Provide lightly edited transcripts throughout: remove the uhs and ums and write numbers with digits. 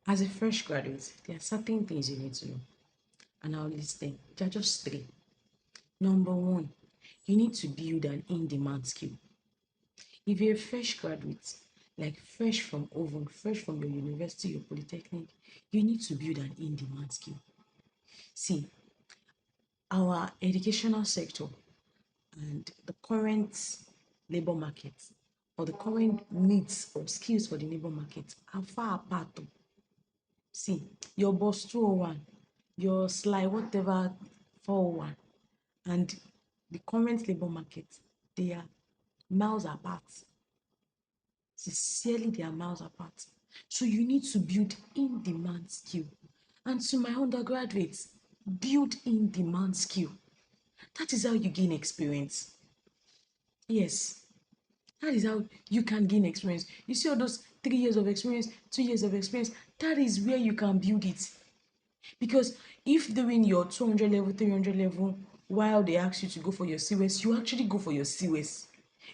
As a fresh graduate, there are certain things you need to know, and I'll list them. There are just three. Number one, you need to build an in-demand skill. If you're a fresh graduate, like fresh from oven, fresh from your university or polytechnic, you need to build an in-demand skill. See, our educational sector and the current labor market or the current needs or skills for the labor market are far apart. See, your boss 201, your sly whatever 401, and the current labor market, they are miles apart. Sincerely, they are miles apart. So you need to build in-demand skill. And to my undergraduates, build in-demand skill. That is how you gain experience. Yes, that is how you can gain experience. You see all those 3 years of experience, 2 years of experience, that is where you can build it. Because if during your 200 level, 300 level, while they ask you to go for your CWS, you actually go for your CWS.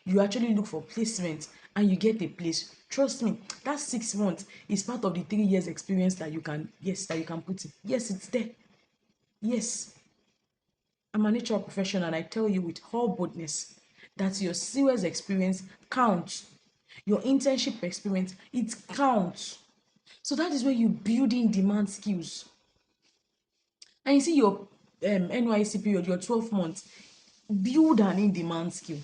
You actually look for placement and you get a place. Trust me, that 6 months is part of the 3 years experience that you can, yes, that you can put in. Yes, it's there. Yes, I'm an HR professional and I tell you with all boldness that your CWS experience counts. Your internship experience, it counts. So that is where you build in demand skills. And you see your NYC period, your 12 months, build an in-demand skill.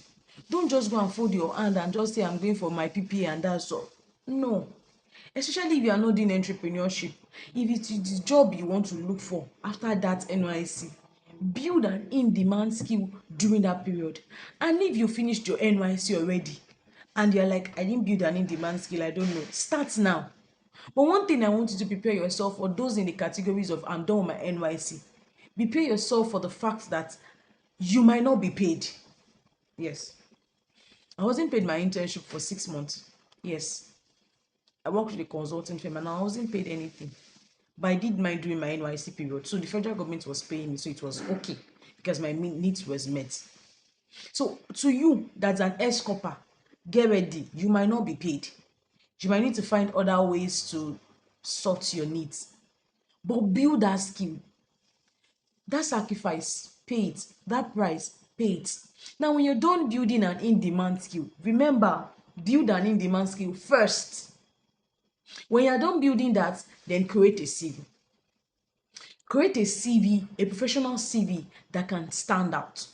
Don't just go and fold your hand and just say, I'm going for my PPA and that's all. No. Especially if you are not doing entrepreneurship. If it is the job you want to look for after that NYC, build an in-demand skill during that period. And if you finished your NYC already and you're like, I didn't build an in-demand skill, I don't know, start now. But one thing I want you to prepare yourself for, those in the categories of I'm done with my NYC, prepare yourself for the fact that you might not be paid. Yes. I wasn't paid my internship for 6 months. Yes. I worked with a consulting firm and I wasn't paid anything. But I did mine during my NYC period. So the federal government was paying me, so it was okay because my needs was met. So to you that's an S-corper, get ready. You might not be paid. You might need to find other ways to sort your needs. But build that skill. That sacrifice, pay it. That price, pay it. Now, when you're done building an in-demand skill, remember, build an in-demand skill first. When you're done building that, then create a CV. Create a CV, a professional CV that can stand out.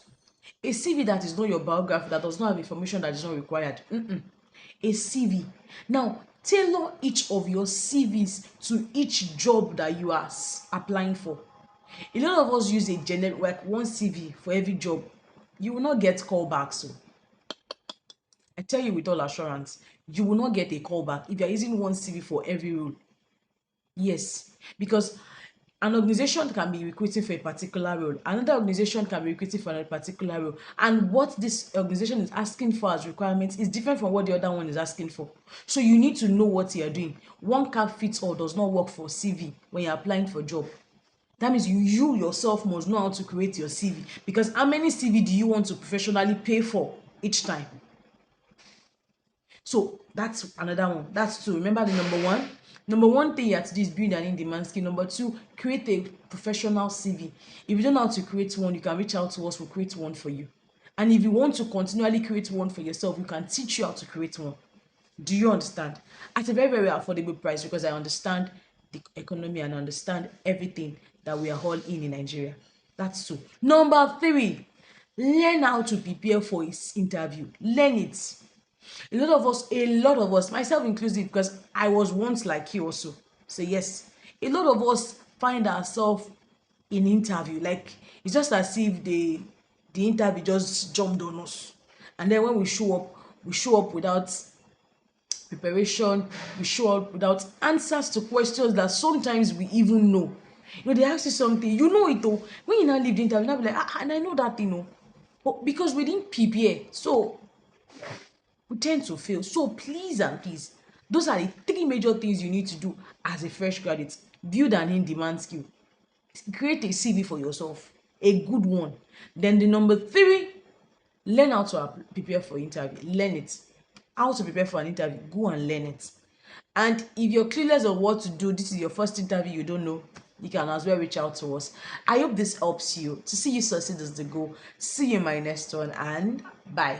A CV that is not your biography, that does not have information that is not required. A CV. Now, tailor each of your CVs to each job that you are applying for. A lot of us use a generic, like one CV for every job. You will not get callbacks. So I tell you with all assurance, you will not get a callback if you are using one CV for every role. Yes, because an organization can be recruiting for a particular role, another organization can be recruiting for a particular role, and what this organization is asking for as requirements is different from what the other one is asking for. So you need to know what you are doing. One cap fits all does not work for CV when you're applying for a job. That means you yourself must know how to create your CV, because how many CV do you want to professionally pay for each time? So that's another one. That's two. Remember the number one. Number one thing you have to do is build an in-demand skill. Number two, create a professional CV. If you don't know how to create one, you can reach out to us. We'll create one for you. And if you want to continually create one for yourself, we can teach you how to create one. Do you understand? At a very, very affordable price, because I understand the economy and understand everything that we are all in Nigeria. That's two. Number three, learn how to prepare for his interview. Learn it. A lot of us, myself inclusive, because I was once like you also. So yes, a lot of us find ourselves in interview. Like it's just as if the interview just jumped on us. And then when we show up without preparation, we show up without answers to questions that sometimes we even know. They ask you something, you know it though. When you now leave the interview, you now be like, and I know that thing, but because we didn't prepare, so we tend to fail. So please and please, those are the three major things you need to do as a fresh graduate. Build an in-demand skill. Create a CV for yourself, a good one. Then the number three, learn how to prepare for interview. Learn it. How to prepare for an interview, go and learn it. And if you're clueless of what to do, this is your first interview, you don't know, you can as well reach out to us. I hope this helps you to see you succeed as the goal. See you in my next one, and bye.